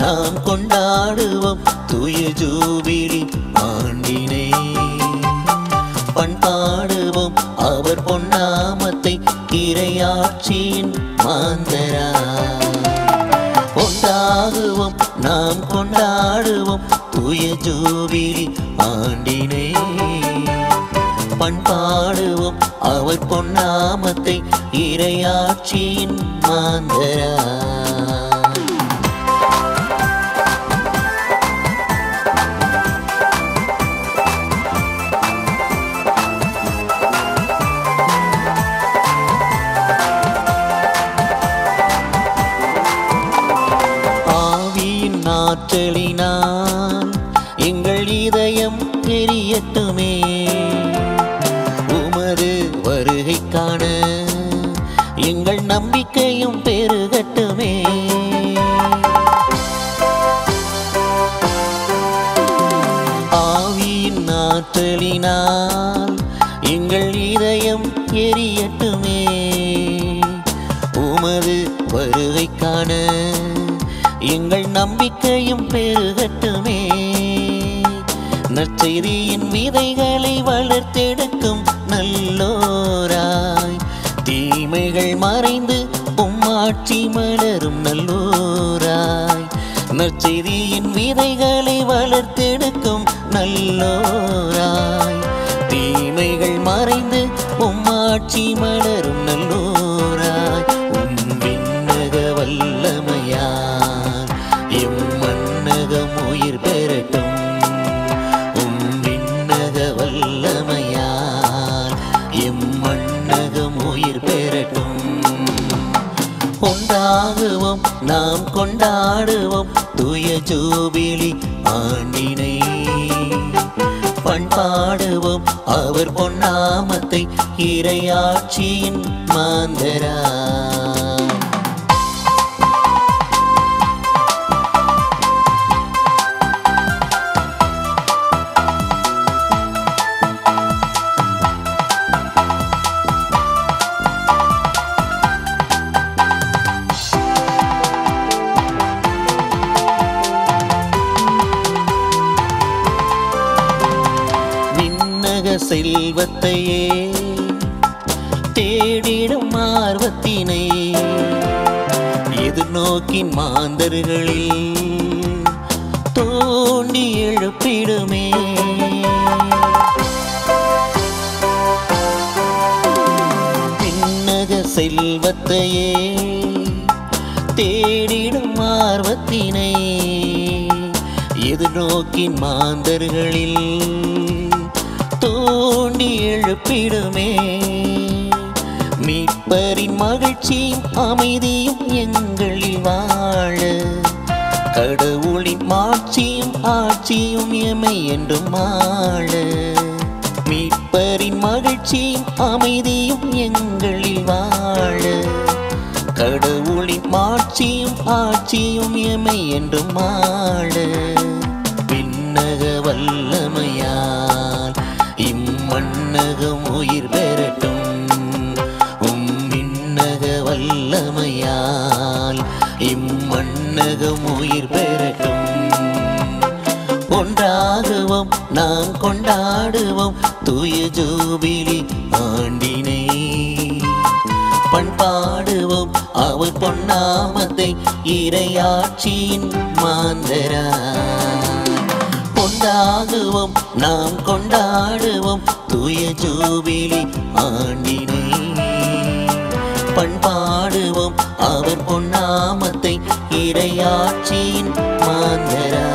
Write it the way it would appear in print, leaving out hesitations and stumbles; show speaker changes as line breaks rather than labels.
நாம் கொண்டாடுவோம் தூய ஜூபிலி ஆண்டினை. பண்பாடுவோம் அவர் பொன்னாமத்தை இறையாட்சியின் மாந்தரா. கொண்டாடுவோம் நாம் கொண்டாடுவோம் தூய ஜூபிலி ஆண்டினை. பண்பாடுவோம் அவர் பொன்னாமத்தை இறையாட்சியின் மாந்தரா. ஆவியின் ஆற்றலினால் எங்கள் இதயம் எரியட்டுமே. உமது வருகை காண எங்கள் நம்பிக்கையும் பெருகட்டுமே. ஆவியின் ஆற்றலினால் எங்கள் இதயம் எரியட்டுமே. உமது வருகை காண எங்கள் நம்பிக்கையும் பெருகட்டுமே. நற்செய்தியின் விதைகளை வளர்த்தெடுக்கும் நல்லோராய், தீமைகள் மறைந்து உம்மாட்சி மலரும் நல்லோராய். நற்செய்தியின் விதைகளை வளர்த்தெடுக்கும் நல்லோராய், தீமைகள் மறைந்து உம்மாட்சி மலரும் நல்லோராய். விண்ணக வல்லமையால் எம் மன்னகம் உயிர் பெறட்டும். விண்ணக வல்லமையால் எம் மன்னகம் உயிர் பெறட்டும். கொண்டாடுவோம் நாம் கொண்டாடுவோம் தூய ஜூபிலி ஆண்டினை. பண்பாடுவோம் அவர் பொன்னாமத்தை இறையாட்சியின் மாந்தரா. செல்வத்தையே தேடிடும் ஆர்வத்தினை எதிர்நோக்கின் மாந்தர்களில் தோண்டி எழுப்பிடுமே. விண்ணக செல்வத்தையே தேடிடும் ஆர்வத்தினை எதிர்நோக்கின் மாந்தர்களில் தோண்டி எழுப்பிடுமே. மீட்பரின் மகிழ்ச்சியும் அமைதியும் எங்களில் வாழ, கடவுளின் மாட்சியும் ஆட்சியும் எமை என்றும் ஆள. மீட்பரின் மகிழ்ச்சியும் அமைதியும் எங்களில் வாழ, கடவுளின் மாட்சியும் ஆட்சியும் எமை என்றும் ஆள. விண்ணக வல்லமையால் இம்மன்னகம் உயிர் பெறட்டும். விண்ணக வல்லமையால் இம்மன்னகம் உயிர் பெறட்டும். கொண்டாடுவோம் நாம் கொண்டாடுவோம் தூய ஜூபிலி ஆண்டினை. பண்பாடுவோம் அவர் பொன்னாமத்தை இறையாட்சியின் மாந்தரா. கொண்டாடுவோம் நாம் கொண்டாடுவோம் தூய ஜூபிலி ஆண்டினை. பண்பாடுவோம் அவர் பொன்னாமத்தை இறையாட்சியின் மாந்தரா.